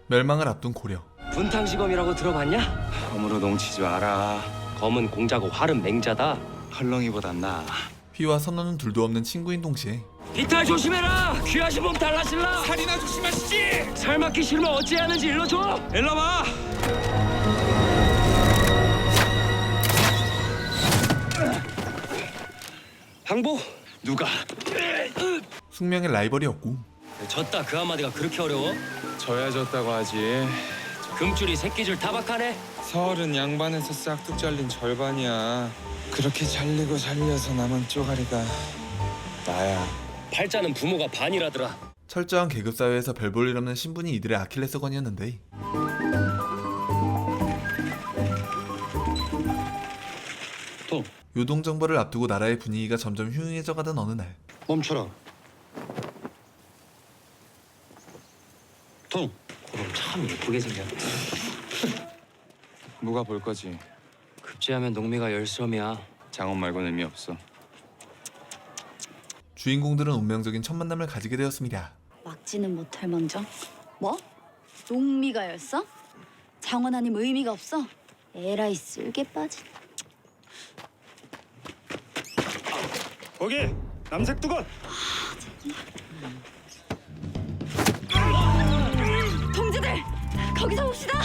멸망을 앞둔 고려. 분탕지검이라고 들어봤냐? 검으로 농치지 마라. 검은 공자고 활은 맹자다. 헐렁이보단 나아. 휘와 선호는 둘도 없는 친구인 동시에 비탈 조심해라. 귀하신 몸 달라질라. 살이나 조심하시지. 살 맞기 싫으면 어찌해야 하는지 일러줘. 일러봐. 항복. 누가? 숙명의 라이벌이었고 졌다 그 한마디가 그렇게 어려워? 져야 졌다고 하지. 금줄이 새끼줄 타박하네. 서울은 양반에서 싹둑 잘린 절반이야. 그렇게 잘리고 잘려서 남은 쪼가리가 나야. 팔자는 부모가 반이라더라. 철저한 계급사회에서 별 볼 일 없는 신분이 이들의 아킬레스건이었는데 통, 요동정벌을 앞두고 나라의 분위기가 점점 흉흉해져가던 어느 날 멈춰라. 통, 그럼 참 예쁘게 생겼다. 누가 볼 거지. 급제하면 농미가 열섬이야. 장원 말고는 의미 없어. 주인공들은 운명적인 첫 만남을 가지게 되었습니다. 막지는 못할 먼저. 뭐? 농미가 열서? 장원 아님 의미가 없어? 에라이 쓸개 빠진. 거기 남색 두건. 동지들 거기서 봅시다.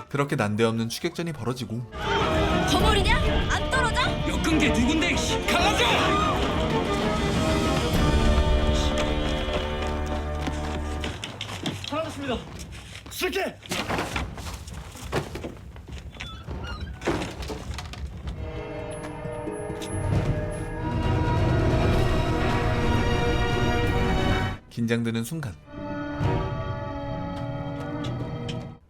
그렇게 난데없는 추격전이 벌어지고 거물이냐? 안 떨어져? 엮은 게 누군데? 갈라져! 사라졌습니다. 쓸게. 긴장되는 순간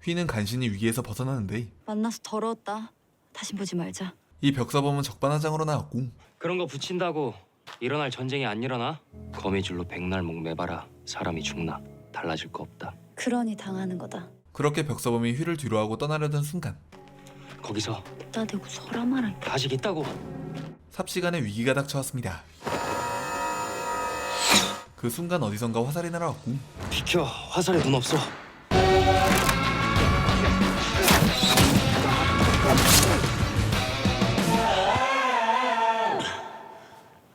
휘는 간신히 위기에서 벗어나는데 만나서 더러웠다. 다신 보지 말자. 이 벽사범은 적반하장으로 나왔고 그런 거 붙인다고 일어날 전쟁이 안 일어나? 거미줄로 백날 목 매봐라. 사람이 죽나 달라질 거 없다. 그러니 당하는 거다. 그렇게 벽사범이 휘를 뒤로하고 떠나려던 순간 거기서 따대고 서라 마라. 아직 있다고. 삽시간에 위기가 닥쳐왔습니다. 그 순간 어디선가 화살이 날아왔고 비켜. 화살에 눈 없어.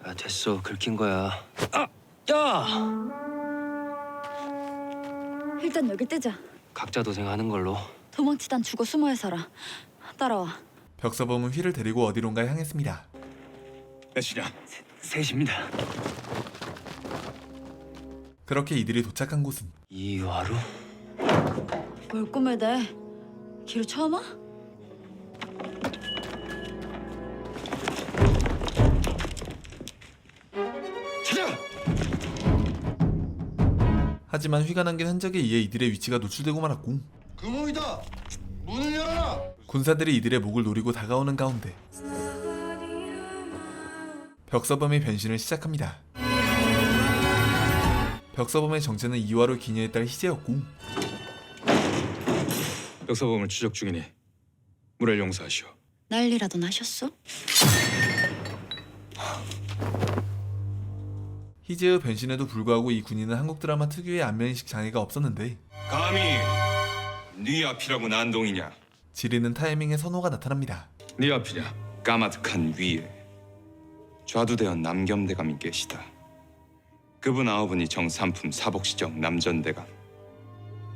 아 됐어. 긁힌 거야. 아! 야! 일단 여길 뜨자. 각자 도생하는 걸로. 도망치단 죽어 숨어야 살아. 따라와. 벽사범은 휘를 데리고 어디론가 향했습니다. 몇이냐? 셋입니다. 그렇게 이들이 도착한 곳은 이화루? 뭘 꿈을 대? 길을 처음 와? 찾아. 하지만 휘가 남긴 흔적에 의해 이들의 위치가 노출되고 말았고 그 몸이다. 문을 열어라. 군사들이 이들의 목을 노리고 다가오는 가운데 벽사범의 변신을 시작합니다. 벽사범의 정체는 이화로 기녀의 딸 희재였고 벽사범을 추적 중이니 물을 용서하시오. 난리라도 나셨어? 희재의 변신에도 불구하고 이 군인은 한국 드라마 특유의 안면인식 장애가 없었는데 감히 네 앞이라고 난동이냐? 지리는 타이밍에 선호가 나타납니다. 네 앞이냐? 까마득한 위에 좌두대원 남겸대감이 계시다. 그분 9분이 정삼품 사복시정 남전대감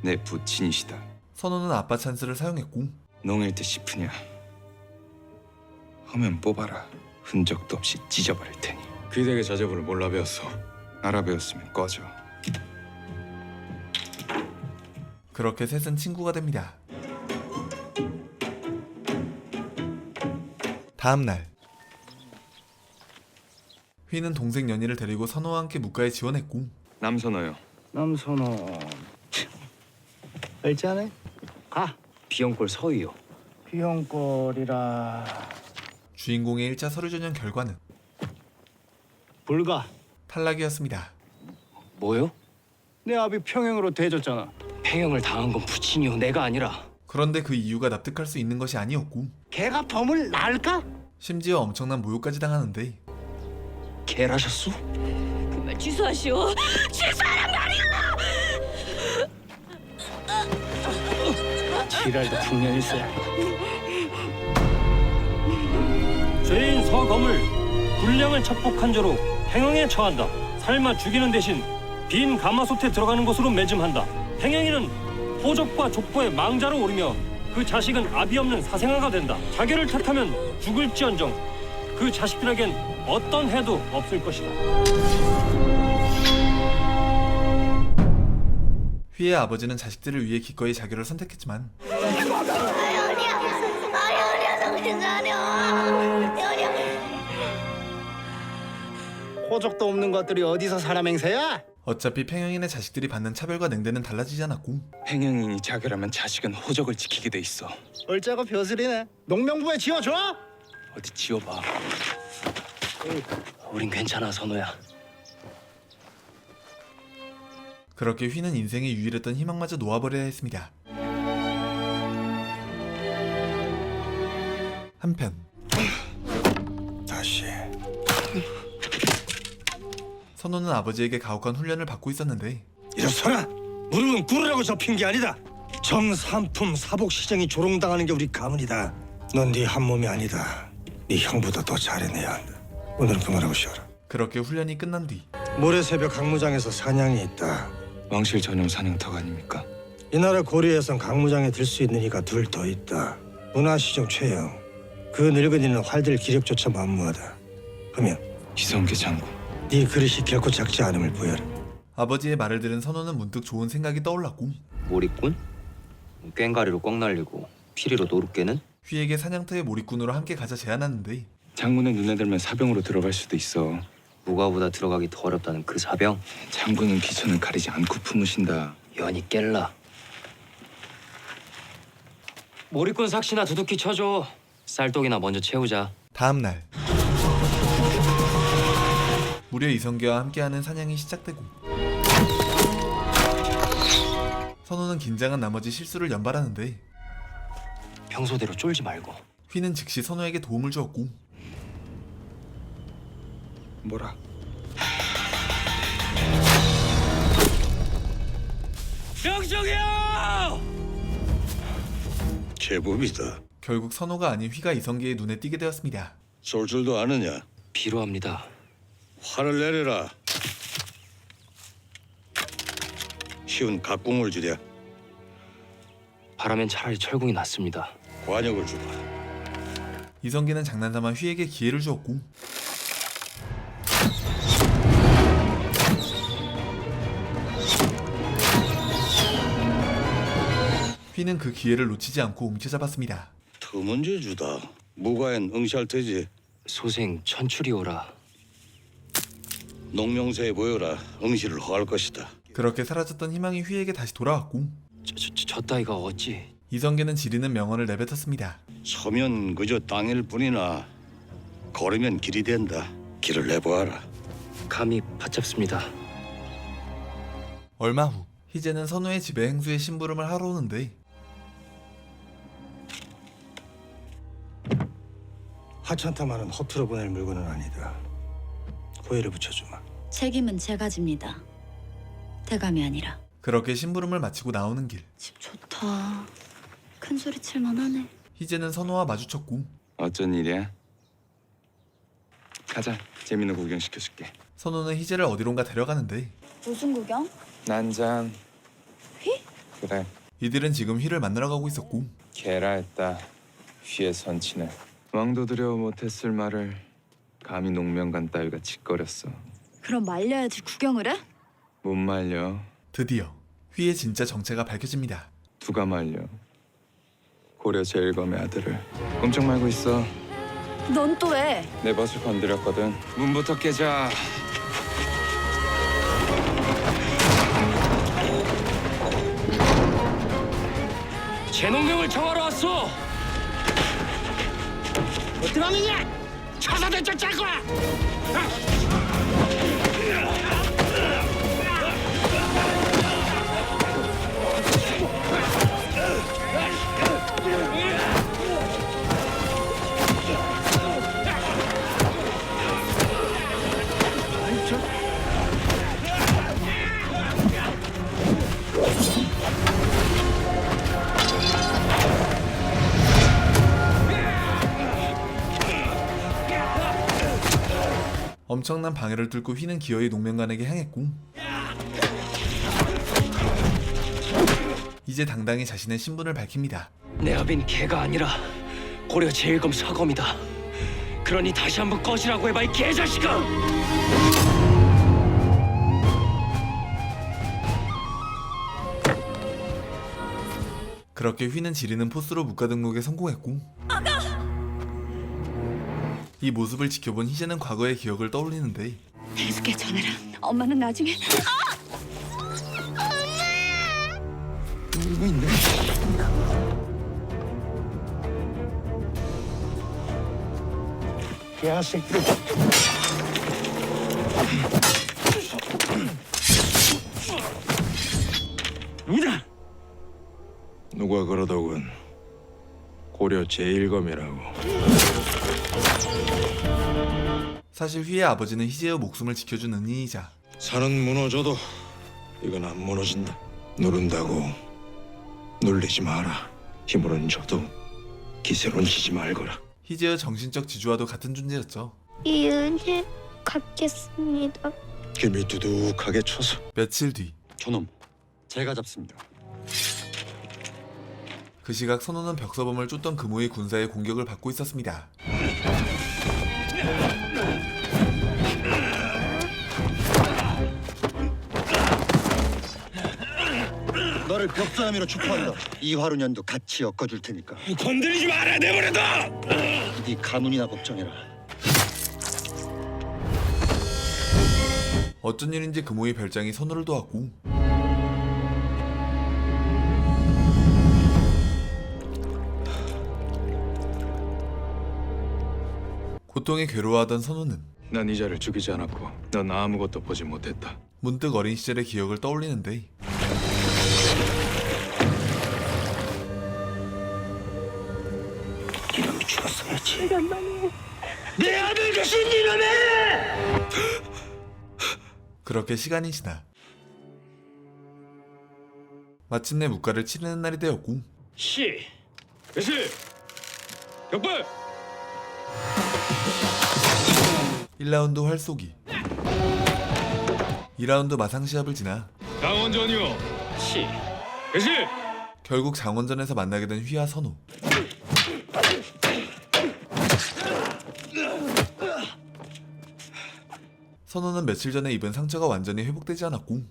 내 부친이시다. 선호는 아빠 찬스를 사용했고 농일 듯 싶으냐? 하면 뽑아라. 흔적도 없이 찢어버릴 테니. 귀대의 자제분을 몰라 배웠어. 알아배웠으면 꺼져. 그렇게 셋은 친구가 됩니다. 다음날 휘는 동생 연희를 데리고 선호와 함께 묵가에 지원했고 남선호요. 남선호. 알지않네. 가. 비영골 서희요. 비용꼴이라. 주인공의 1차 서류 전형 결과는 불가. 탈락이었습니다. 뭐요? 내 아비 평행으로 대줬잖아. 폐영을 당한 건 부친이요. 내가 아니라. 그런데 그 이유가 납득할 수 있는 것이 아니었고 걔가 범을 날까? 심지어 엄청난 모욕까지 당하는데 개라셨소? 그 말 취소하시오. 취소하란 말이야. 지랄도 풍년일세. 죄인 서검을 군량을 착복한 죄로 행형에 처한다. 삶아 죽이는 대신 빈 가마솥에 들어가는 것으로 매짐한다. 행행이는 호적과 족보의 망자로 오르며 그 자식은 아비 없는 사생아가 된다. 자기를 탓하면 죽을지언정 그 자식들에겐 어떤 해도 없을 것이다. 휘의 아버지는 자식들을 위해 기꺼이 자결을 선택했지만 호적도 없는 것들이 어디서 사람 행세야? 어차피 팽영인의 자식들이 받는 차별과 냉대는 달라지지 않았고 행영인이 자결하면 자식은 호적을 지키게 돼 있어. 얼짜고 벼슬이네. 농명부에 지어줘. 어디 지어봐. 우린 괜찮아, 선호야. 그렇게 휘는 인생의 유일했던 희망마저 놓아버려야 했습니다. 한편 다시. 선호는 아버지에게 가혹한 훈련을 받고 있었는데 일어서라! 무릎은 꿇으라고 접힌 게 아니다. 정삼품 사복 시장이 조롱당하는 게 우리 가문이다. 넌 네 한 몸이 아니다. 네 형보다 더 잘해내야 한다. 오늘은 그만하고 쉬어라. 그렇게 훈련이 끝난 뒤 모레 새벽 강무장에서 사냥이 있다. 왕실 전용 사냥터가 아닙니까? 이 나라 고려에선 강무장에 들 수 있는 이가 둘 더 있다. 문화시종 최영. 그 늙은이는 활들 기력조차 만무하다. 하면 이성계 장군. 네 그릇이 결코 작지 않음을 보여라. 아버지의 말을 들은 선호는 문득 좋은 생각이 떠올랐고 몰입꾼? 꽹가리로 꽝 날리고 피리로 노릇깨는? 휘에게 사냥터의 몰입꾼으로 함께 가자 제안하는데 장군의 눈에 들면 사병으로 들어갈 수도 있어. 무가보다 들어가기 더 어렵다는 그 사병? 장군은 기천을 가리지 않고 품으신다. 연이 깰라. 몰입꾼 삭시나 두둑히 쳐줘. 쌀독이나 먼저 채우자. 다음날 무려 이성계와 함께하는 사냥이 시작되고 선호는 긴장한 나머지 실수를 연발하는데 평소대로 쫄지 말고. 휘는 즉시 선호에게 도움을 주었고 뭐라? 명정이야! 제법이다. 결국 선호가 아닌 휘가 이성계의 눈에 띄게 되었습니다. 쏠 줄도 아느냐? 비로합니다. 화를 내려라. 쉬운 각공을 주랴. 바라면 차라리 철궁이 낫습니다. 관역을 주라. 이성계는 장난삼아 휘에게 기회를 주었고 휘는 그 기회를 놓치지 않고 움켜잡았습니다. 터문제 주다. 무과엔 응시할 테지. 소생 천출이오라. 농명세에 보여라. 응시를 허할 것이다. 그렇게 사라졌던 희망이 휘에게 다시 돌아왔고 저 따위가 어찌? 이성계는 지리는 명언을 내뱉었습니다. 서면 그저 땅일 뿐이나 걸으면 길이 된다. 길을 내보아라. 감히 받잡습니다. 얼마 후 희재는 선우의 집에 행수의 심부름을 하러 오는데 하찮다마는 허투루 보낼 물건은 아니다. 고의를 붙여주마. 책임은 제가 집니다. 대감이 아니라. 그렇게 심부름을 마치고 나오는 길 집 좋다. 큰 소리 칠만하네. 희재는 선우와 마주쳤고 어쩐 일이야? 가자. 재밌는 구경 시켜줄게. 선우는 희재를 어디론가 데려가는데 무슨 구경? 난장. 휘? 그래. 이들은 지금 휘를 만나러 가고 있었고 개라했다. 휘의 선친을. 왕도 두려워 못했을 말을 감히 농명관 따위가 짓거렸어. 그럼 말려야지 구경을 해? 못 말려. 드디어 휘의 진짜 정체가 밝혀집니다. 누가 말려. 고려 제일검의 아들을. 꼼짝 말고 있어. 넌 또 왜? 내 벗을 건드렸거든. 문부터 깨자. 제 농명을 청하러 왔어! 어떡하느냐? 차사대첩 짤 거야. 엄청난 방해를 뚫고 휘는 기어이 농면관에게 향했고 이제 당당히 자신의 신분을 밝힙니다. 내 아빈 개가 아니라 고려 제1검 서검이다. 그러니 다시 한번 꺼지라고 해봐, 이 개자식아! 그렇게 휘는 지리는 포스로 무과 등록에 성공했고 이 모습을 지켜본 희재는 과거의 기억을 떠올리는데 태숙에 전해라. 엄마는 나중에. 울고 있네. 야새끼. 누가 그러더군. 고려 제1검이라고. 사실 휘의 아버지는 희재의 목숨을 지켜준 은인이자 산은 무너져도 이건 안 무너진다. 누른다고 눌리지 마라. 힘으로는 줘도 기세로는 지지 말거라. 희재의 정신적 지주와도 같은 존재였죠. 이 은혜 갚겠습니다. 개미 두둑하게 쳐서 며칠 뒤 저놈 제가 잡습니다. 그 시각 선호는 벽서범을 쫓던 금호의 군사의 공격을 받고 있었습니다. 너를 벽사함이로 추포한다. 이화루년도 같이 엮어줄 테니까. 건드리지 마라, 내버려둬. 네 가문이나 걱정해라. 어쩐 일인지 금호의 별장이 선호를 도왔고 고통에 괴로워하던 선호는 난 이자를 죽이지 않았고 넌 아무것도 보지 못했다. 문득 어린 시절의 기억을 떠올리는데 이놈이 죽었어야지. 내 아들 주신 이놈의! 그렇게 시간이 지나 마침내 묵가를 치르는 날이 되었고 시 배실 격발 1라운드 활쏘기 2라운드 마상시합을 지나 장원전이요. 시 배실 결국 장원전에서 만나게 된 휘와 선호. 선호는 며칠 전에 입은 상처가 완전히 회복되지 않았고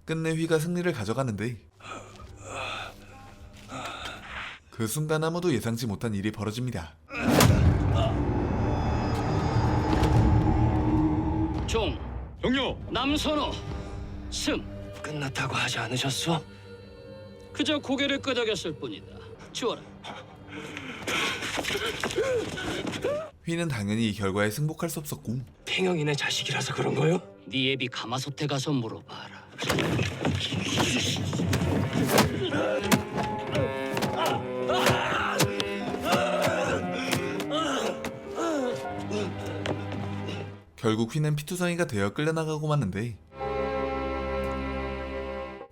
끝내 휘가 승리를 가져가는데 그 순간 아무도 예상치 못한 일이 벌어집니다. 종, 영료 남선호, 승. 끝났다고 하지 않으셨어? 그저 고개를 끄덕였을 뿐이다. 주어라. 휘는 당연히 이 결과에 승복할 수 없었고 팽영이네 자식이라서 그런 거요? 네 애비 가마솥에 가서 물어봐라. 결국 휘는 피투성이가 되어 끌려나가고 마는데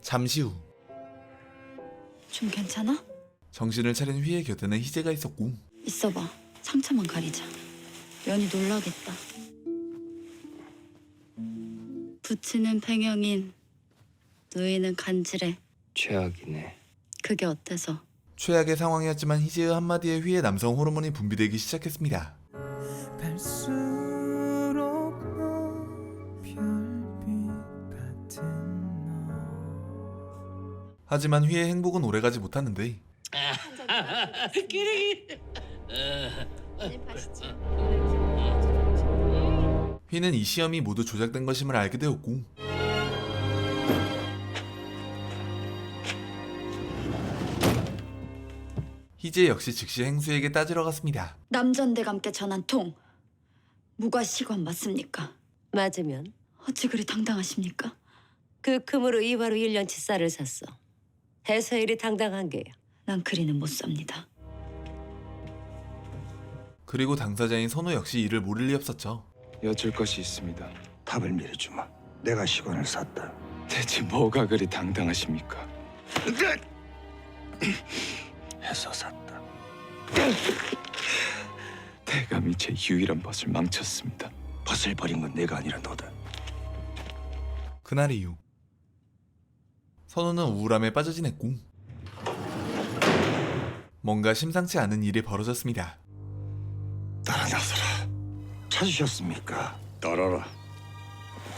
잠시 후 좀 괜찮아? 정신을 차린 휘의 곁에는 희재가 있었고 있어봐. 상처만 가리자. 연이 놀라겠다. 부치는 팽영인, 누이는 간질해. 최악이네. 그게 어때서? 최악의 상황이었지만 희재의 한마디에 휘의 남성 호르몬이 분비되기 시작했습니다. 하지만 휘의 행복은 오래가지 못하는데 휘는 이 시험이 모두 조작된 것임을 알게 되었고 희재 역시 즉시 행수에게 따지러 갔습니다. 남전대감께 전한 통 무과시관 맞습니까? 맞으면 어찌 그리 당당하십니까? 그 금으로 이화로 1년치 쌀을 샀어. 해서일이 당당한 게야. 난 그리는 못 삽니다. 그리고 당사자인 선호 역시 이를 모를 리 없었죠. 여쭐 것이 있습니다. 답을 미리 주마. 내가 시간을 샀다. 대체 뭐가 그리 당당하십니까? 해서 샀다. 대감이 제 유일한 벗을 망쳤습니다. 벗을 버린 건 내가 아니라 너다. 그날 이후 선우는 우울함에 빠져 지냈고 뭔가 심상치 않은 일이 벌어졌습니다. 따라 나서라. 찾으셨습니까? 따라라.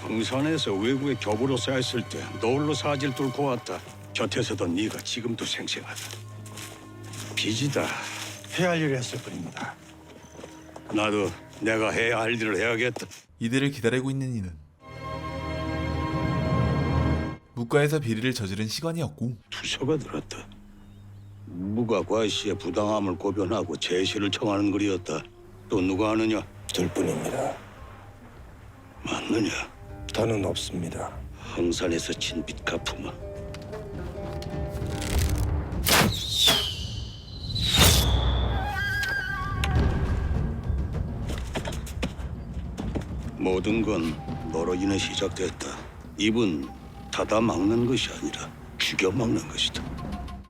흥산에서 외국에 교부로 쌓였을 때 노을로 사지를 뚫고 왔다. 곁에서던 네가 지금도 생생하다. 빚이다. 해야 할 일을 했을 뿐입니다. 나도 내가 해야 할 일을 해야겠다. 이들을 기다리고 있는 이는 묵과에서 비리를 저지른 시관이었고 투서가 들었다. 무가 과시의 부당함을 고변하고 제시를 청하는 글이었다. 또 누가 아느냐? 둘뿐입니다. 맞느냐? 더는 없습니다. 흥산에서 진 빚 갚으마. 모든 건 너로 인해 시작됐다. 입은 닫아 막는 것이 아니라 죽여 막는 것이다.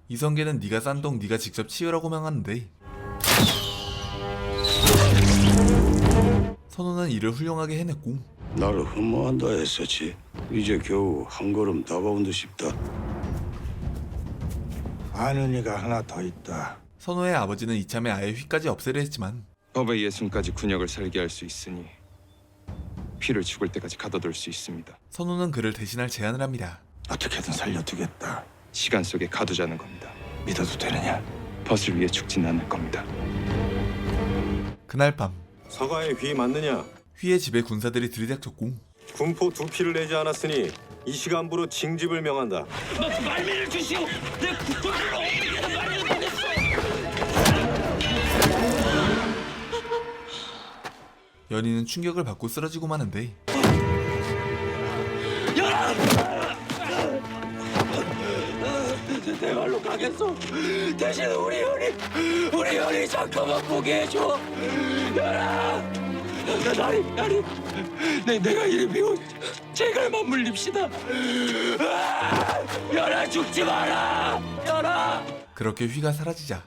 이성계는 네가 싼 똥 네가 직접 치우라고 명하는데 선우는 이를 훌륭하게 해냈고 나를 흠모한다 했었지. 이제 겨우 한 걸음 다가온 듯 싶다. 아는 이가 하나 더 있다. 선우의 아버지는 이참에 아예 휘까지 없애려 했지만 법의 예순까지 군역을 살게 할 수 있으니 휘를 죽을 때까지 가둬둘 수 있습니다. 선우는 그를 대신할 제안을 합니다. 어떻게든 살려두겠다. 시간 속에 가두자는 겁니다. 믿어도 되느냐? 벗을 위해 죽진 않을 겁니다. 그날 밤 서가의 휘 맞느냐? 휘의 집에 군사들이 들이닥쳤고 군포 2피를 내지 않았으니 이 시간부로 징집을 명한다. 말미를 주시오. 내 국토를 옮기는 말미를 보냈소. 연희는 충격을 받고 쓰러지고 마는데 내 말로 가겠소. 대신 우리 연이 잠깐만 보게 해줘. 연아, 나리, 내가 이리 비워 제갈 맞물립시다. 연아 죽지 마라. 연아. 그렇게 휘가 사라지자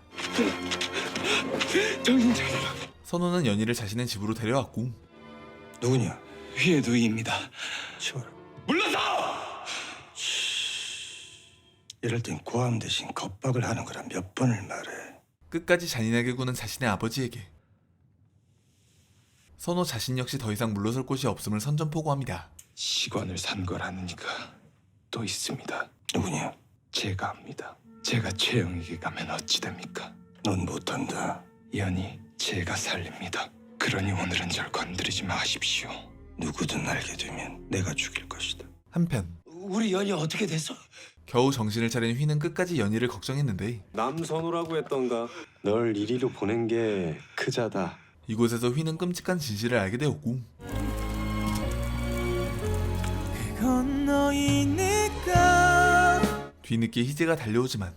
정신 차려라. 선우는 연희를 자신의 집으로 데려왔고 누구냐? 휘의 누이입니다. 치워라. 물러서. 이럴 땐 고함 대신 겁박을 하는 거라 몇 번을 말해. 끝까지 잔인하게 구는 자신의 아버지에게 선우 자신 역시 더 이상 물러설 곳이 없음을 선전포고합니다. 시관을 산 거라는 이가 또 있습니다. 누구냐? 제가 압니다. 제가 최영에게 가면 어찌 됩니까? 넌 못한다. 연이 제가 살립니다. 그러니 오늘은 절 건드리지 마십시오. 누구든 알게 되면 내가 죽일 것이다. 한편 우리 연이 어떻게 됐어? 겨우 정신을 차린 휘는 끝까지 연희를 걱정했는데 남선우라고 했던가. 널 이리로 보낸 게 크자다. 이곳에서 휘는 끔찍한 진실을 알게 되었고 뒤늦게 희재가 달려오지만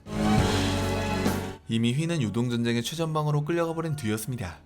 이미 휘는 요동전쟁의 최전방으로 끌려가 버린 뒤였습니다.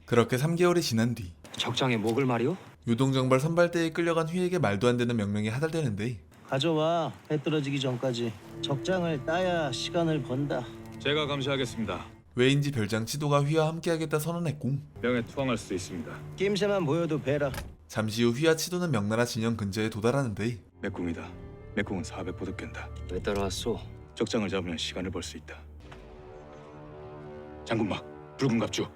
그렇게 3개월이 지난 뒤 적장에 목을 말이오? 요동정벌 선발대에 끌려간 휘에게 말도 안 되는 명령이 하달되는데 가져와. 해 떨어지기 전까지 적장을 따야 시간을 번다. 제가 감시하겠습니다. 왜인지 별장 치도가 휘와 함께하겠다 선언했고 명예 투항할 수 있습니다. 낌새만 보여도 배라. 잠시 후 휘와 치도는 명나라 진영 근처에 도달하는데 맥궁이다. 맥궁은 400포도 깬다. 왜 따라왔소? 적장을 잡으면 시간을 벌 수 있다. 장군막, 붉은 갑주.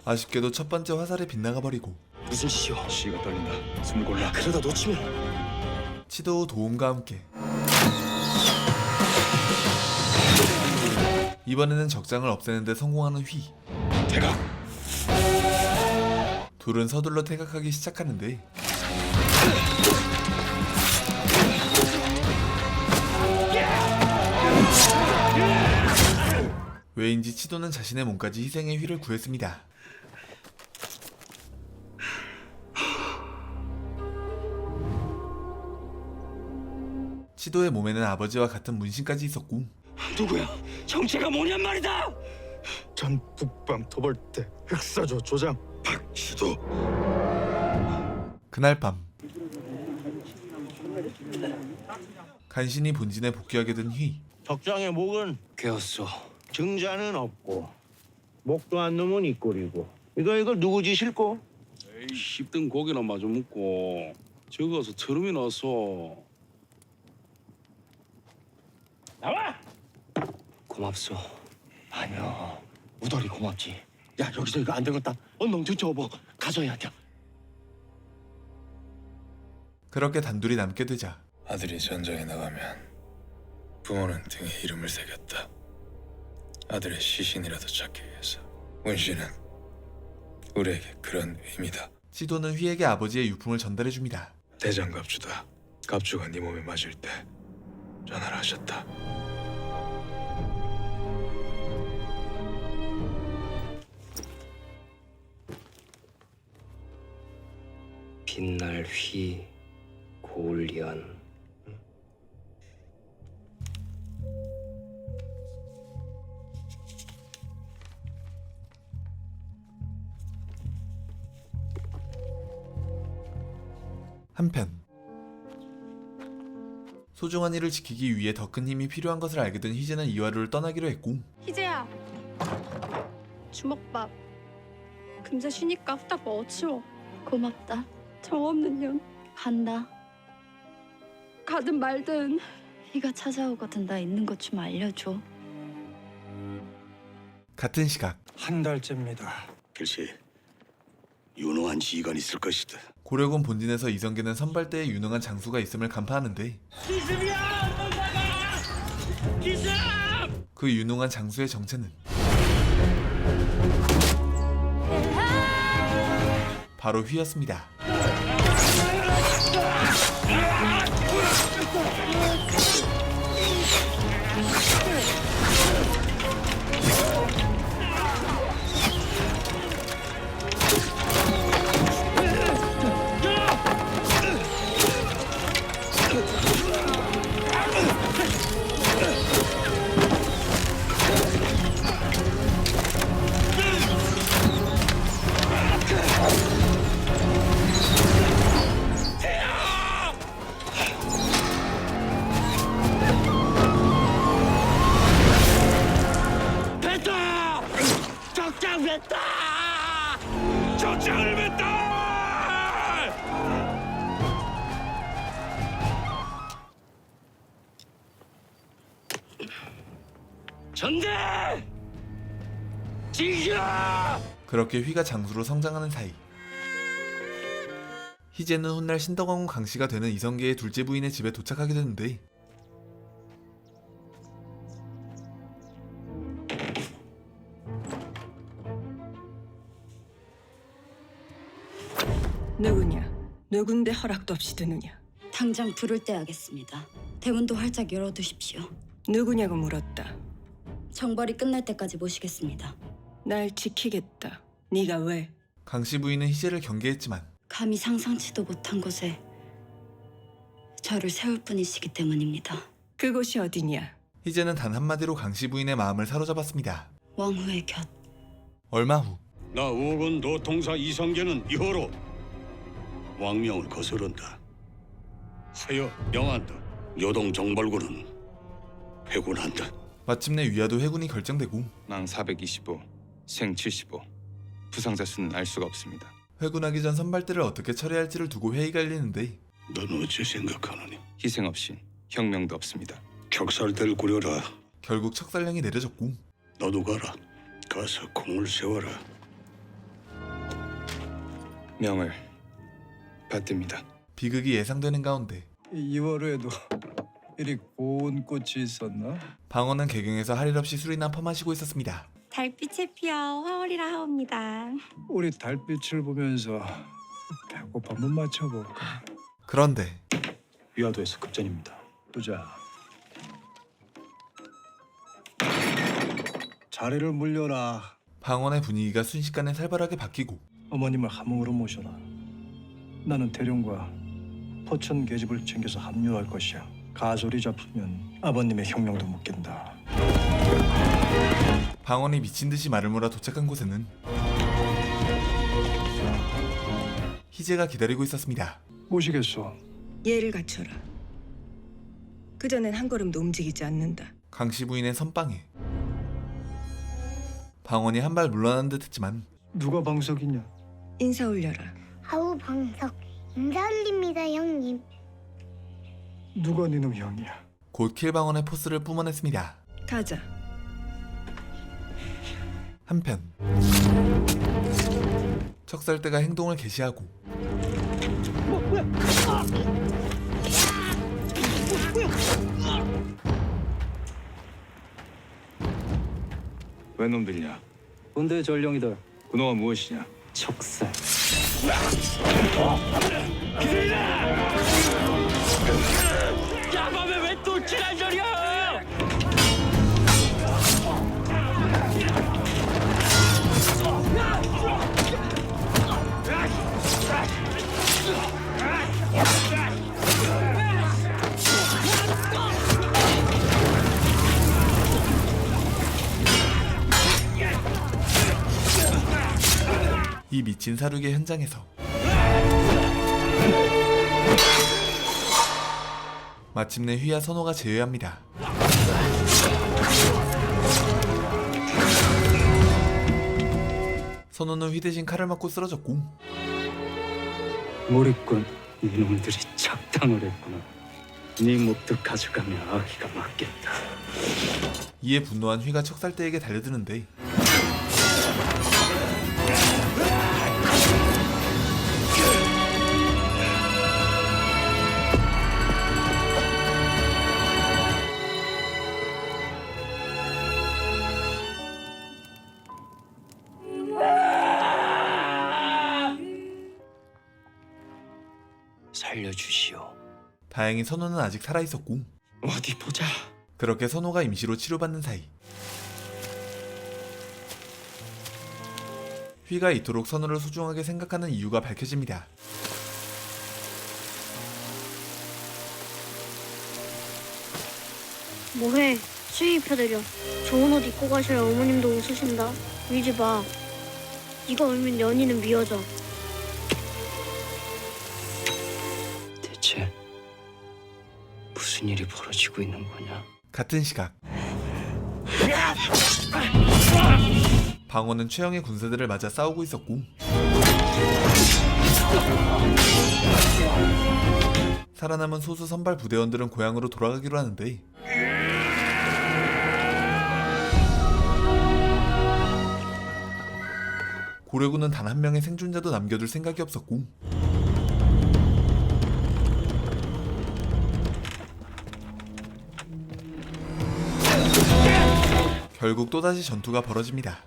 아쉽게도 첫 번째 화살에 빗나가 버리고 무슨 짓이오? 시가 떨린다. 숨을 골라. 그러다 놓치면 치도 후 도움과 함께 이번에는 적장을 없애는 데 성공하는 휘. 대각. 둘은 서둘러 퇴각하기 시작하는데 왜인지 치도는 자신의 몸까지 희생해 휘를 구했습니다. 시도의 몸에는 아버지와 같은 문신까지 있었고 누구야? 정체가 뭐냔 말이다. 전 북방 토벌대 흑사조 조장 박시도. 그날 밤 간신히 본진에 복귀하게 된 휘. 적장의 목은 깨었어. 증자는 없고 목도 안 넘은 입꼬리고 이걸 누구 짓일꼬? 에이, 씹든 고기나 마저 먹고 저거서 트름이 났어. 나와! 고맙소. 아니요, 우덜이 고맙지. 야, 여기서 이거 안 되겠다. 언능 뒤쳐보 가져야 돼. 그렇게 단둘이 남게 되자 아들이 전장에 나가면 부모는 등에 이름을 새겼다. 아들의 시신이라도 찾기 위해서. 문신은 우리에게 그런 의미다. 시도는 휘에게 아버지의 유품을 전달해줍니다. 대장갑 주다. 갑주가 네 몸에 맞을 때 전화를 하셨다. 빛날 휘 고울리안. 한편 소중한 이를 지키기 위해 더 큰 힘이 필요한 것을 알게 된 희재는 이화루를 떠나기로 했고 희재야, 주먹밥. 금세 쉬니까 후딱 먹어치워. 고맙다. 정없는 년. 간다. 가든 말든. 휘가 찾아오거든 나 있는 것 좀 알려줘. 같은 시각 한 달째입니다. 글쎄, 유능한 지휘관 있을 것이다. 고려군 본진에서 이성계는 선발대에 유능한 장수가 있음을 간파하는데 그 유능한 장수의 정체는 바로 휘였습니다. 적장을 뱉다! 전대! 지휘! 그렇게 휘가 장수로 성장하는 사이 희재는 훗날 신덕왕후 강씨가 되는 이성계의 둘째 부인의 집에 도착하게 되는데 누구냐? 누군데 허락도 없이 드느냐? 당장 불을 떼야겠습니다. 대문도 활짝 열어두십시오. 누구냐고 물었다. 정벌이 끝날 때까지 모시겠습니다. 날 지키겠다. 네가 왜? 강씨 부인은 희재를 경계했지만 감히 상상치도 못한 곳에 저를 세울 분이시기 때문입니다. 그곳이 어디냐? 희재는 단 한마디로 강씨 부인의 마음을 사로잡았습니다. 왕후의 곁. 얼마 후 나 우군 노통사 이성계는 이후로 왕명을 거스른다. 하여 명한다. 요동 정벌군은 회군한다. 마침내 위화도 회군이 결정되고 망 425, 생 75. 부상자 수는 알 수가 없습니다. 회군하기 전 선발대를 어떻게 처리할지를 두고 회의가 열리는데 넌 어찌 생각하느니? 희생 없인 혁명도 없습니다. 격살될 꾸려라. 결국 척살령이 내려졌고 너도 가라. 가서 공을 세워라. 명을 받듭니다. 비극이 예상되는 가운데 이월에도 이리 고운 꽃이 있었나? 방어는 개경에서 할 일 없이 술이나 퍼마시고 있었습니다. 달빛에 피어 화월이라 하옵니다. 우리 달빛을 보면서 배꼽 한번 맞춰볼까? 그런데 위화도에서 급전입니다. 보자. 자리를 물려라. 방언의 분위기가 순식간에 살벌하게 바뀌고 어머님을 함흥으로 모셔라. 나는 대령과 포천 계집을 챙겨서 합류할 것이야. 가솔이 잡히면 아버님의 혁명도 못 깬다. 방언이 미친듯이 말을 몰아 도착한 곳에는 희재가 기다리고 있었습니다. 모시겠소. 예를 갖춰라. 그전엔 한 걸음도 움직이지 않는다. 강씨 부인의 선빵에 방언이 한 발 물러난 듯 했지만 누가 방석이냐? 인사 올려라. 아우 방석 인사 올립니다 형님. 누가 니놈 형이야? 곧 킬방언의 포스를 뿜어냈습니다. 가자. 한편 척살대가 행동을 개시하고 왜 놈들이냐? 군대 전령이들. 그놈은 무엇이냐? 척살. 야밤에 왜 또 지랄저리야? 이 미친 사륙의 현장에서 마침내 휘와 선호가 제외합니다. 선호는 휘 대신 칼을 맞고 쓰러졌고 몰입꾼 이놈들이 착당을 했구나. 네 몫도 가져가면 아기가 맞겠다. 이에 분노한 휘가 척살대에게 달려드는데 살려주시오. 다행히 선호는 아직 살아있었고 어디 보자. 그렇게 선호가 임시로 치료받는 사이 휘가 이토록 선호를 소중하게 생각하는 이유가 밝혀집니다. 뭐해? 수위 입혀드려. 좋은 옷 입고 가셔야 어머님도 웃으신다. 울지 마. 네가 울면 연희는 미워져. 대체 무슨 일이 벌어지고 있는 거냐? 같은 시각 방어는 최영의 군사들을 맞아 싸우고 있었고 살아남은 소수 선발 부대원들은 고향으로 돌아가기로 하는데 고려군은 단 한 명의 생존자도 남겨둘 생각이 없었고 결국 또다시 전투가 벌어집니다.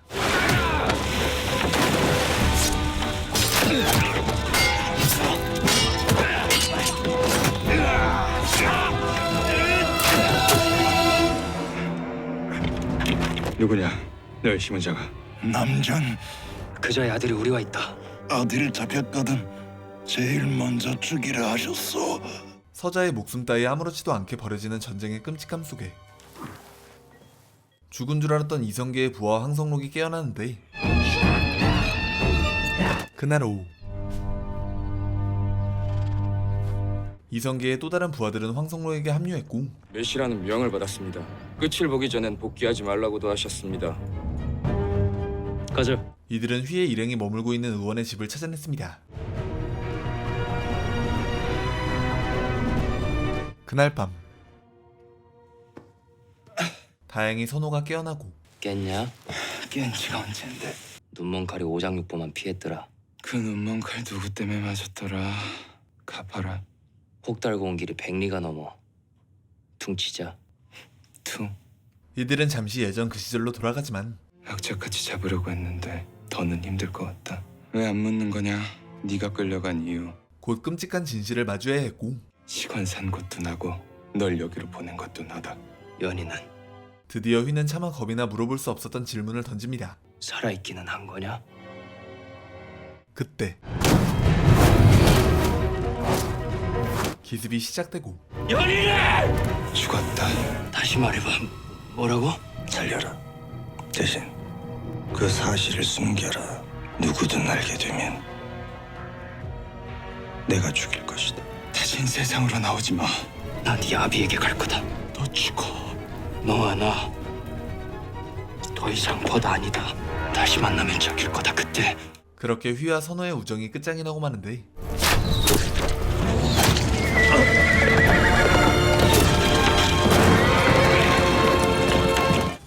누구냐? 널 심은 자가. 남전. 그자의 아들이 우리와 있다. 아들을 잡혔거든. 제일 먼저 죽이라 하셨소. 서자의 목숨 따위 아무렇지도 않게 벌어지는 전쟁의 끔찍함 속에 죽은 줄 알았던 이성계의 부하와 황성록이 깨어나는데 그날 오후 이성계의 또 다른 부하들은 황성록에게 합류했고 메시라는 명을 받았습니다. 끝을 보기 전엔 복귀하지 말라고도 하셨습니다. 가자. 이들은 휘의 일행이 머물고 있는 의원의 집을 찾아냈습니다. 그날 밤 다행히 선호가 깨어나고 깼냐? 깬 지가 언젠데. 눈먼 칼이 오장육부만 피했더라. 그 눈먼 칼 누구 때문에 맞았더라. 갚아라. 혹 달고 온 길이 100리가 넘어. 퉁치자. 퉁. 이들은 잠시 예전 그 시절로 돌아가지만 악착같이 잡으려고 했는데 더는 힘들 것 같다. 왜 안 묻는 거냐? 네가 끌려간 이유. 곧 끔찍한 진실을 마주해야 했고 시간 산 것도 나고 널 여기로 보낸 것도 나다. 연희는 드디어 휘는 차마 겁이나 물어볼 수 없었던 질문을 던집니다. 살아있기는 한 거냐? 그때 기습이 시작되고 연인은 죽었다. 다시 말해봐. 뭐라고? 살려라. 대신 그 사실을 숨겨라. 누구든 알게 되면 내가 죽일 것이다. 다신 세상으로 나오지 마. 나 네 아비에게 갈 거다. 너 죽어. 너와 나 더 이상 벗 아니다. 다시 만나면 저길 거다. 그때 그렇게 휘와 선호의 우정이 끝장이 나고 마는데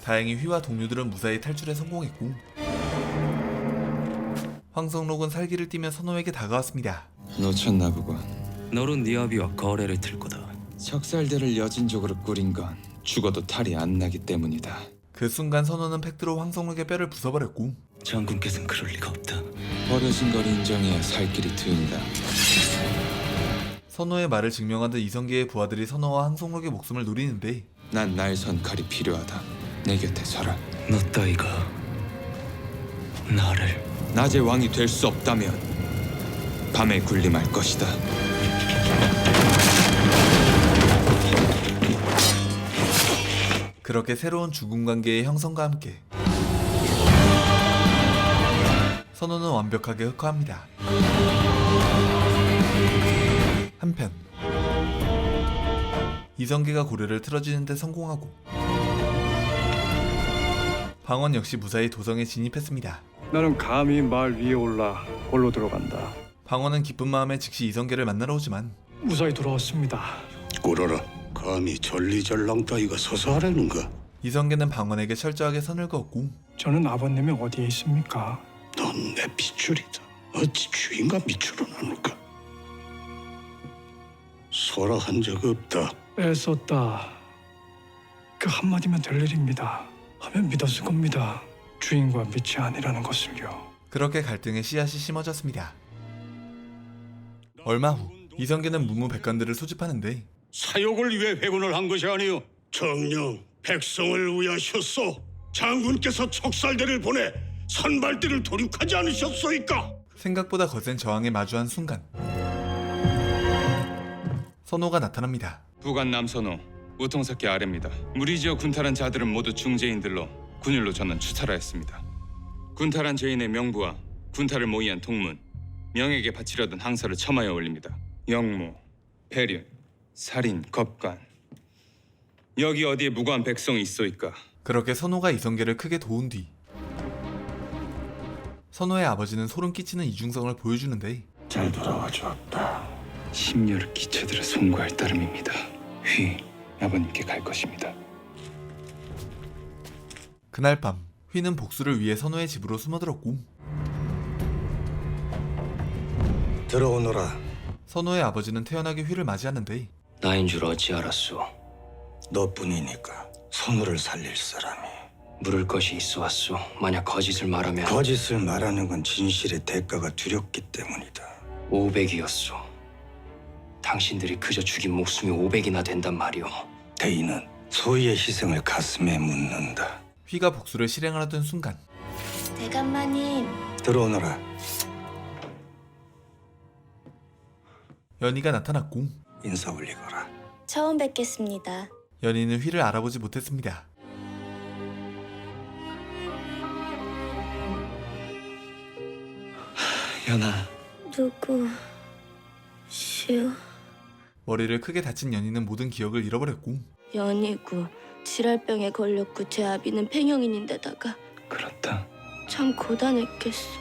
다행히 휘와 동료들은 무사히 탈출에 성공했고 황성록은 살기를 띠며 선호에게 다가왔습니다. 놓쳤나 보군. 너로 네 아비와 거래를 틀 거다. 척살대를 여진족으로 꾸린 건 죽어도 탈이 안 나기 때문이다. 그 순간 선호는 팩트로 황성록의 뼈를 부숴버렸고 장군께서는 그럴 리가 없다. 버려진 걸 인정해야 살 길이 트인다. 선호의 말을 증명하듯 이성계의 부하들이 선호와 황성록의 목숨을 노리는데 난 날선 칼이 필요하다. 내 곁에 서라. 너 따위가 나를 낮에 왕이 될 수 없다면 밤에 군림할 것이다. 그렇게 새로운 죽음 관계의 형성과 함께 선호는 완벽하게 흑화합니다. 한편 이성계가 고려를 틀어주는 데 성공하고 방원 역시 무사히 도성에 진입했습니다. 나는 감히 말 위에 올라 홀로 들어간다. 방원은 기쁜 마음에 즉시 이성계를 만나러 오지만 무사히 돌아왔습니다. 꿇어라. 감히 전리전랑 따위가 서서 하려는가? 이성계는 방원에게 철저하게 선을 그었고 저는 아버님이 어디에 있습니까? 넌 내 핏줄이다. 어찌 주인과 밑줄을 나눌까? 소라 한 적 없다. 애썼다. 그 한마디면 될 일입니다. 하면 믿었을 겁니다. 주인과 밑이 아니라는 것을요. 그렇게 갈등의 씨앗이 심어졌습니다. 얼마 후 이성계는 문무백관들을 소집하는데 사욕을 위해 회군을 한 것이 아니오. 정녕 백성을 위하셨소. 장군께서 척살대를 보내 선발대를 도륙하지 않으셨소이까? 생각보다 거센 저항에 마주한 순간 선호가 나타납니다. 부관 남선호, 우통사키 아래입니다. 무리지어 군탈한 자들은 모두 중재인들로 군율로 저는 추탈하였습니다. 군탈한 죄인의 명부와 군탈을 모의한 통문, 명에게 바치려던 항서를 첨하여 올립니다. 영모, 배륜, 살인, 겁관. 여기 어디에 무고한 백성이 있소이까? 그렇게 선호가 이성계를 크게 도운 뒤 선호의 아버지는 소름 끼치는 이중성을 보여주는데 잘 돌아와 주었다. 심려를 끼쳐들어 송구할 따름입니다. 휘, 아버님께 갈 것입니다. 그날 밤 휘는 복수를 위해 선호의 집으로 숨어들었고 들어오너라. 선호의 아버지는 태연하게 휘를 맞이하는데 나인 줄 어찌 알았소? 너뿐이니까 선우를 살릴 사람이. 물을 것이 있어 왔소. 만약 거짓을 말하면 거짓을 말하는 건 진실의 대가가 두렵기 때문이다. 500이었소. 당신들이 그저 죽인 목숨이 500이나 된단 말이오. 대인은 소위의 희생을 가슴에 묻는다. 휘가 복수를 실행하려던 순간 대감마님. 들어오너라. 연희가 나타났고 인사 올리거라. 처음 뵙겠습니다. 연희는 휘를 알아보지 못했습니다. 연아. 누구시오? 머리를 크게 다친 연희는 모든 기억을 잃어버렸고 연이고 지랄병에 걸렸고 제 아비는 팽형인인데다가 그렇다. 참 고단했겠소.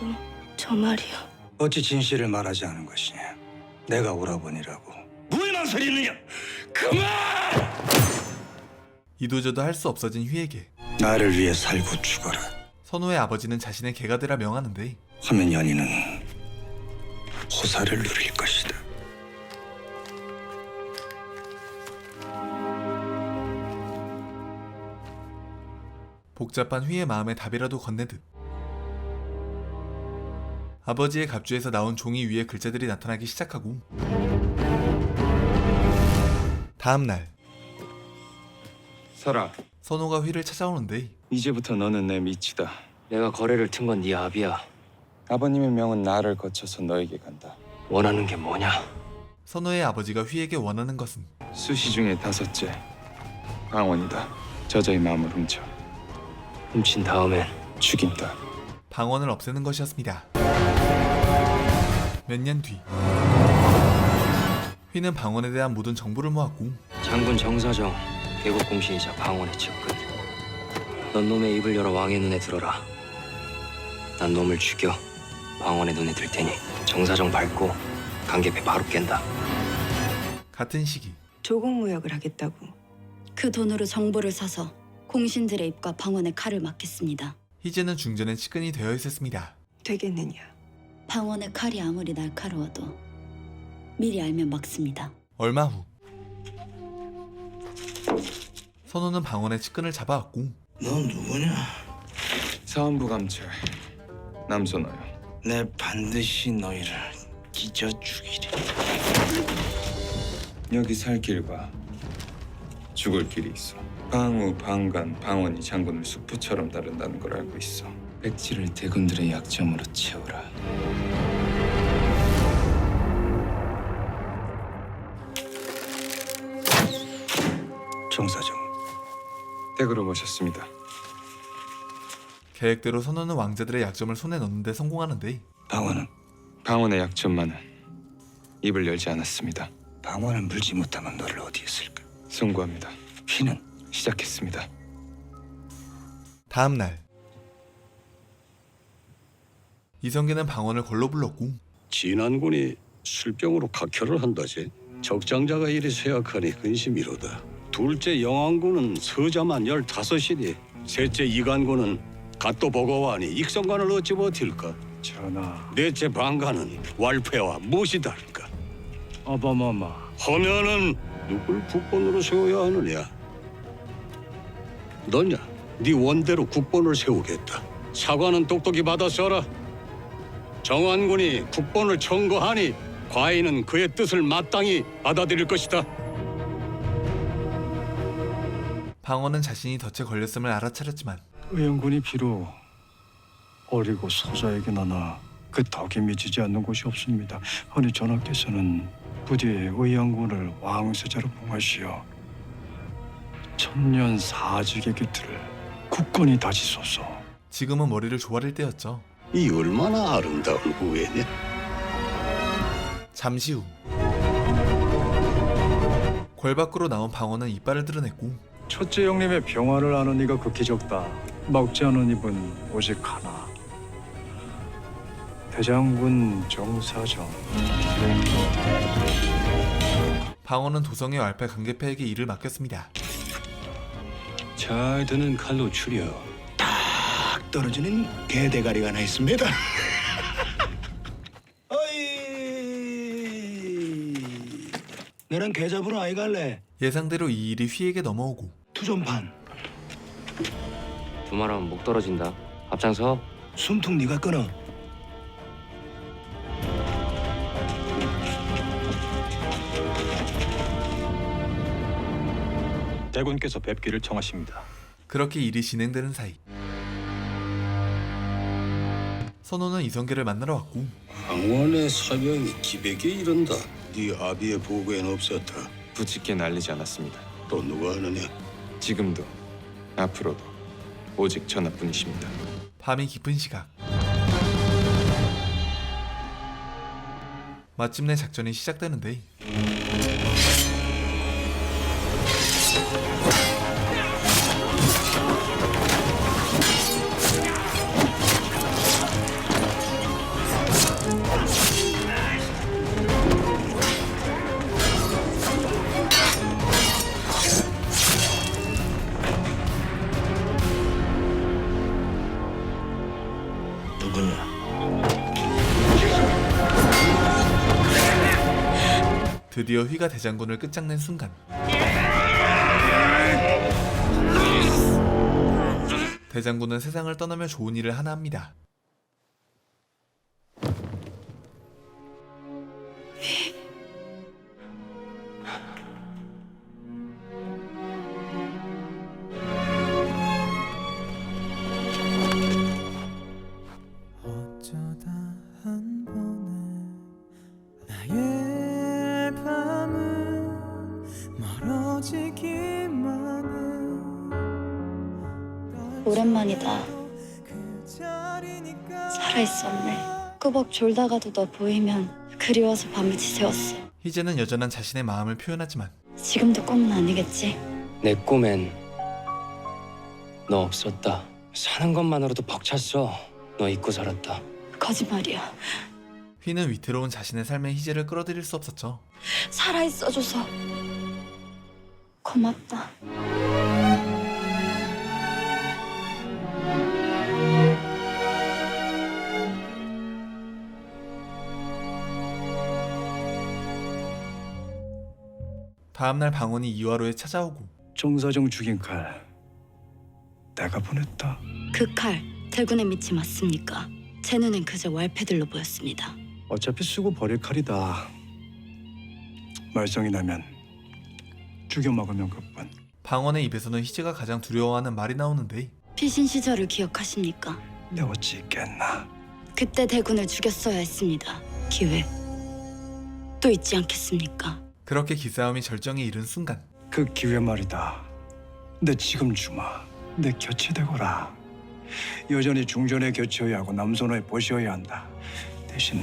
저 말이요. 어찌 진실을 말하지 않은 것이냐. 내가 오라버니라고. 무의만 소리 있느냐? 그만! 이도저도 할 수 없어진 휘에게 나를 위해 살고 죽어라. 선호의 아버지는 자신의 개가 되라 명하는데 하면 연희는 호사를 누릴 것이다. 복잡한 휘의 마음에 답이라도 건네듯 아버지의 갑주에서 나온 종이 위에 글자들이 나타나기 시작하고 다음날 설아, 선호가 휘를 찾아오는데 이제부터 너는 내 미치다. 내가 거래를 튼 건 네 아비야. 아버님의 명은 나를 거쳐서 너에게 간다. 원하는 게 뭐냐? 선호의 아버지가 휘에게 원하는 것은 수시 중에 5째 방원이다. 저자의 마음을 훔쳐 훔친 다음엔 죽인다. 방언을 없애는 것이었습니다. 몇 년 뒤, 휘는 방언에 대한 모든 정보를 모았고 장군 정사정, 개국 공신이자 방언의 측근. 넌 놈의 입을 열어 왕의 눈에 들어라. 난 놈을 죽여 방언의 눈에 들 테니 정사정 밟고 강계패 바로 깬다. 같은 시기 조공무역을 하겠다고. 그 돈으로 정보를 사서 공신들의 입과 방언의 칼을 막겠습니다. 희재는 중전의 측근이 되어 있었습니다. 되겠느냐? 방언의 칼이 아무리 날카로워도 미리 알면 막습니다. 얼마 후, 선호는 방언의 측근을 잡아왔고 넌 누구냐? 사원부 감찰 남선호요. 내 반드시 너희를 기저 죽이리. 여기 살 길과 죽을 길이 있어. 방우, 방관, 방원이 장군을 수포처럼 따른다는 걸 알고 있어. 백지를 대군들의 약점으로 채우라. 정사정. 댁으로 모셨습니다. 계획대로 선호는 왕자들의 약점을 손에 넣는 데 성공하는데 방원은? 방원의 약점만은 입을 열지 않았습니다. 방원을 물지 못하면 너를 어디에 쓸까? 송구합니다. 휘는? 시작했습니다. 다음 날, 이성계는 방언을 걸로 불렀고 진안군이 술병으로 각혈을 한다지. 적장자가 이리 쇠약하니 근심이로다. 둘째 영안군은 서자만 15이니 셋째 이간군은 갓도 버거워하니 익성관을 어찌 버틸까? 전하, 넷째 방관은 왈패와 무엇이 다를까? 어버머마. 허면은 누굴 국본으로 세워야 하느냐? 너냐? 네 원대로 국본을 세우겠다. 사과는 똑똑히 받아 써라. 정안군이 국본을 청구하니 과인은 그의 뜻을 마땅히 받아들일 것이다. 방언은 자신이 덫에 걸렸음을 알아차렸지만 의영군이 비록 어리고 소자에게 나나 그 덕에 미치지 않는 곳이 없습니다. 허니 전하께서는 부디 의영군을 왕세자로 봉하시어 천년 사직의 기틀을 굳건히 다지소서. 지금은 머리를 조아릴 때였죠. 이 얼마나 아름다운 후회냐? 잠시 후, 궐 밖으로 나온 방언은 이빨을 드러냈고 첫째 형님의 병화를 아는 이가 극히 적다. 먹지 않은 입은 오직 하나. 대장군 정사정. 방언은 도성의 왈패 강계패에게 일을 맡겼습니다. 잘 드는 칼로 추려. 딱 떨어지는 개대가리가 하나 있습니다. 어이, 너랑 개 잡으러 아이 갈래? 예상대로 이 일이 휘에게 넘어오고 투전판. 두말하면 목 떨어진다. 앞장서. 숨통 네가 끊어. 대군께서 뵙기를 청하십니다. 그렇게 일이 진행되는 사이 선호는 이성계를 만나러 왔고 방원의 사명이 기백에 이른다. 네 아비의 보고에는 없었다. 부직게 날리지 않았습니다. 또 누가 하느냐? 지금도 앞으로도 오직 전하뿐이십니다. 밤이 깊은 시각, 마침내 작전이 시작되는데 드디어 휘가 대장군을 끝장낸 순간 대장군은 세상을 떠나며 좋은 일을 하나 합니다. 어쩌다 한 번에 나의 오랜만이다. 살아있었네. 꾸벅 졸다가도 너 보이면 그리워서 밤을 지새웠어. 희재는 여전한 자신의 마음을 표현하지만 지금도 꿈은 아니겠지? 내 꿈엔 너 없었다. 사는 것만으로도 벅찼어. 너 잊고 살았다. 거짓말이야. 휘는 위태로운 자신의 삶에 희재를 끌어들일 수 없었죠. 살아있어줘서 고맙다. 다음날 방원이 이화로에 찾아오고 정사정 죽인 칼 내가 보냈다. 그 칼 대군의 밑이 맞습니까? 제 눈엔 그저 왈패들로 보였습니다. 어차피 쓰고 버릴 칼이다. 말썽이 나면 죽여 먹으면 그뿐. 방원의 입에서는 희재가 가장 두려워하는 말이 나오는데 피신 시절을 기억하십니까? 내 어찌 있겠나. 그때 대군을 죽였어야 했습니다. 기회 또 잊지 않겠습니까? 그렇게 기싸움이 절정에 이른 순간 그 기회 말이다. 내 지금 주마 내 곁에 대거라. 여전히 중전에 곁이어야 하고 남선호에 보시어야 한다. 대신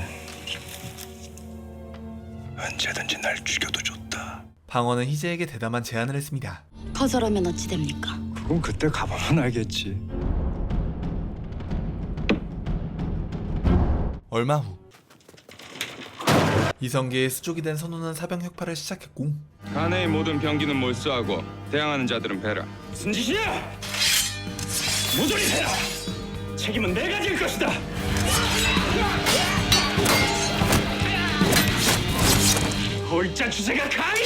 언제든지 날 죽여도 좋다. 방원은 희재에게 대담한 제안을 했습니다. 거절하면 어찌 됩니까? 그건 그때 가보면 알겠지. 얼마 후 이성계의 수족이 된 선우는 사병 혁파를 시작했고 간해의 모든 병기는 몰수하고 대항하는 자들은 배라. 무슨 짓이냐? 모조리 해라. 책임은 내가 질 것이다. 골자 주제가 강해.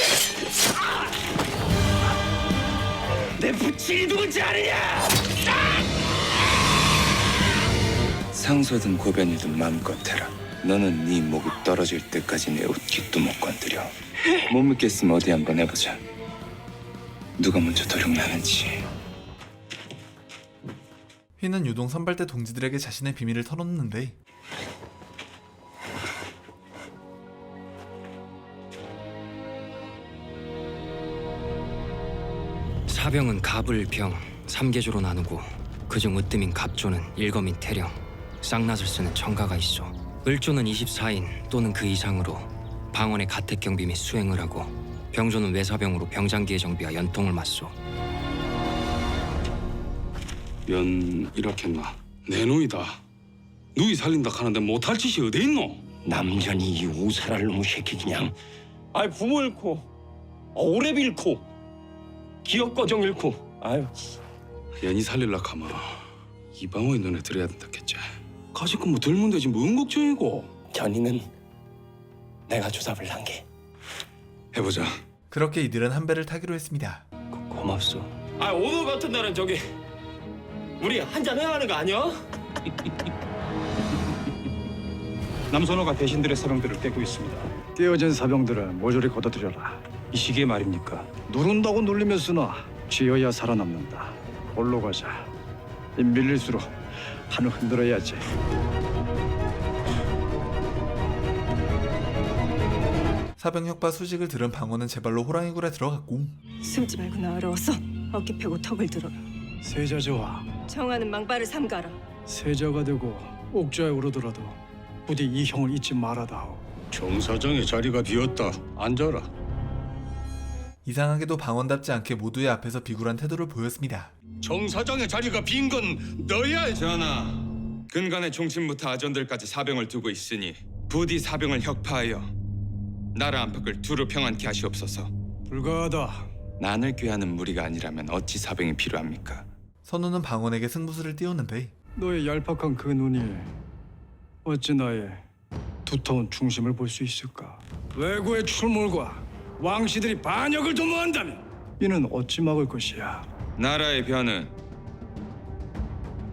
내 부친이 누군지 아느냐? 상소든 고변이든 마음껏 해라. 너는 네 목이 떨어질 때까지 내 옷 깃도 못 건드려. 못 믿겠으면 어디 한번 해보자. 누가 먼저 도륙나는지. 휘는 유동 선발대 동지들에게 자신의 비밀을 털어놓는데 사병은 갑을 병 3계조로 나누고 그중 으뜸인 갑조는 일검인 태령, 쌍낫을 쓰는 청가가 있어. 을조는 24인 또는 그 이상으로 방언의 가택 경비 및 수행을 하고 병조는 외사병으로 병장기의 정비와 연통을 맡소. 연 이렇겠나. 내 누이다. 누이 살린다 하는데 못할 짓이 어디 있노? 남전이 이 우사랄 놈의 새끼 그냥. 아이 부모 잃고 오래비 잃고 기업 거정 잃고. 아유. 연이 살릴라 하면 이방호의 눈에 들어야 된다겠지. 가지고 뭐 들면 되지 뭔 걱정이고. 전이는 내가 조사를 한 게. 해보자. 그렇게 이들은 한 배를 타기로 했습니다. 고맙소. 아 오늘 같은 날은 저기 우리 한잔 해야 하는 거 아니야? 남선호가 대신들의 사병들을 떼고 있습니다. 떼어진 사병들을 모조리 걷어들여라. 이 시기에 말입니까? 누른다고 눌리면 쓰나 쥐어야 살아남는다. 올로 가자. 이 밀릴수록 한을 흔들어야지. 사병 혁파 수직을 들은 방원은 제발로 호랑이 굴에 들어갔고 숨지 말고 나으러 어서 어깨 펴고 턱을 들어라. 세자 저하 청하는 망발을 삼가라. 세자가 되고 옥좌에 오르더라도 부디 이 형을 잊지 말아다오. 정사장의 자리가 비었다. 앉아라. 이상하게도 방원답지 않게 모두의 앞에서 비굴한 태도를 보였습니다. 정사장의 자리가 빈 건 너야. 전하, 근간의 종친부터 아전들까지 사병을 두고 있으니 부디 사병을 혁파하여 나라 안팎을 두루 평안케 하시옵소서. 불가하다. 난을 꾀하는 무리가 아니라면 어찌 사병이 필요합니까? 선우는 방원에게 승부수를 띄웠는데 너의 얄팍한 그 눈이 어찌 나의 두터운 중심을 볼 수 있을까? 외구의 출몰과 왕씨들이 반역을 도모한다면 이는 어찌 막을 것이야? 나라의 변은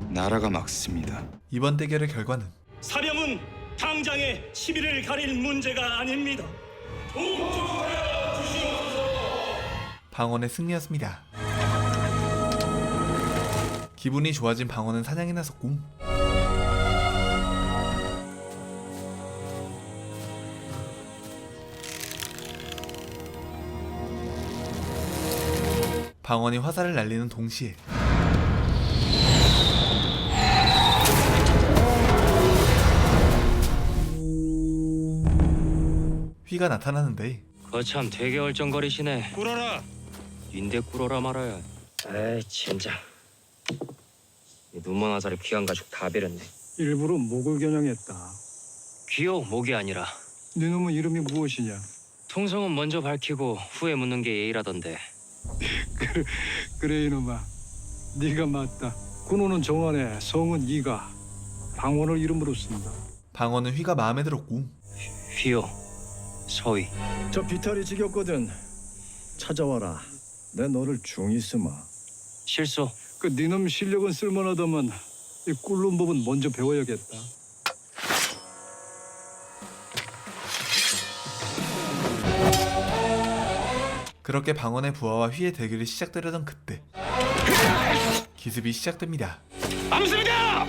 나라가 막습니다. 이번 대결의 결과는 사병은 당장의 시비를 가릴 문제가 아닙니다. 방원의 승리였습니다. 기분이 좋아진 방원은 사냥에 나섰고 방원이 화살을 날리는 동시에 휘가 나타나는데 거참 되게 얼쩡거리시네. 꿇어라. 인대 꿇어라 말아야. 에이 진짜. 이 눈먼 화살에 귀한 가죽 다 베렸네. 일부러 목을 겨냥했다. 귀요 목이 아니라. 네 놈의 이름이 무엇이냐? 통성은 먼저 밝히고 후에 묻는 게 예의라던데. 그래 이놈아, 네가 맞다. 군호는 정환에, 성은 이가, 방원을 이름으로 쓴다. 방원은 휘가 마음에 들었고 휘요 서위. 저 비탈이 지겹거든. 찾아와라. 내 너를 중히 쓰마. 실소. 그 네놈 실력은 쓸만하다만 이 꿀론 법은 먼저 배워야겠다. 그렇게 방원의 부하와 휘의 대결이 시작되려던 그때 기습이 시작됩니다. 암습니다!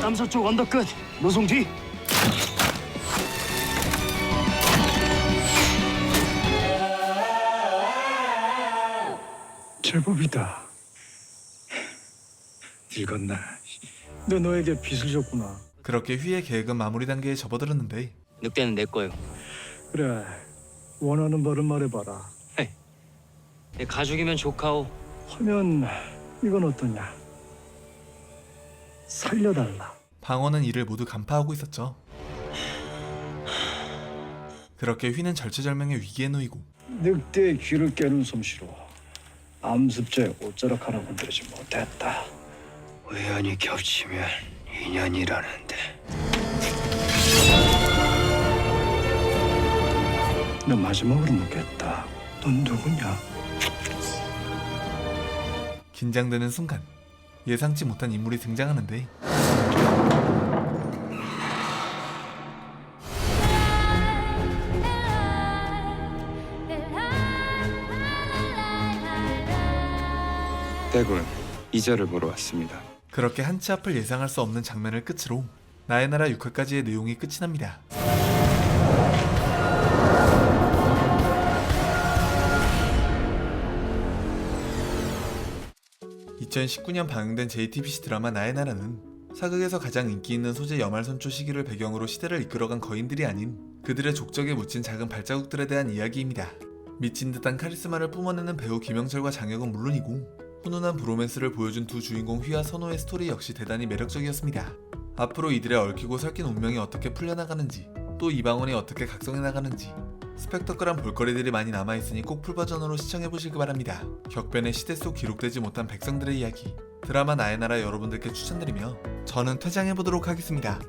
남서쪽 언덕 끝 노송 뒤. 제법이다. 늙었나? 내 너에게 빚을 졌구나. 그렇게 휘의 계획은 마무리 단계에 접어들었는데 늑대는 내 거요. 그래, 원하는 바를 말해봐라. 가죽이면 좋카오. 하면 이건 어떠냐? 살려달라. 방원은 이를 모두 간파하고 있었죠. 그렇게 휘는 절체절명의 위기에 놓이고 늑대의 귀를 깨는 솜씨로 암습자의 옷자락 하나 건드리지 못했다. 우연히 겹치면 인연이라는데. 너 마지막으로 묻겠다. 넌 누구냐? 긴장되는 순간 예상치 못한 인물이 등장하는데 대군, 이자를 보러 왔습니다. 그렇게 한치 앞을 예상할 수 없는 장면을 끝으로 나의 나라 6화까지의 내용이 끝이 납니다. (2019년) 방영된 JTBC 드라마 나의 나라는 사극에서 가장 인기 있는 소재 여말선초 시기를 배경으로 시대를 이끌어간 거인들이 아닌 그들의 족적에 묻힌 작은 발자국들에 대한 이야기입니다. 미친 듯한 카리스마를 뿜어내는 배우 김영철과 장혁은 물론이고 훈훈한 브로맨스를 보여준 두 주인공 휘와 선호의 스토리 역시 대단히 매력적이었습니다. 앞으로 이들의 얽히고 설킨 운명이 어떻게 풀려나가는지 또 이방원이 어떻게 각성해 나가는지 스펙터클한 볼거리들이 많이 남아있으니 꼭 풀버전으로 시청해보시기 바랍니다. 격변의 시대 속 기록되지 못한 백성들의 이야기 드라마 나의 나라 여러분들께 추천드리며 저는 퇴장해보도록 하겠습니다.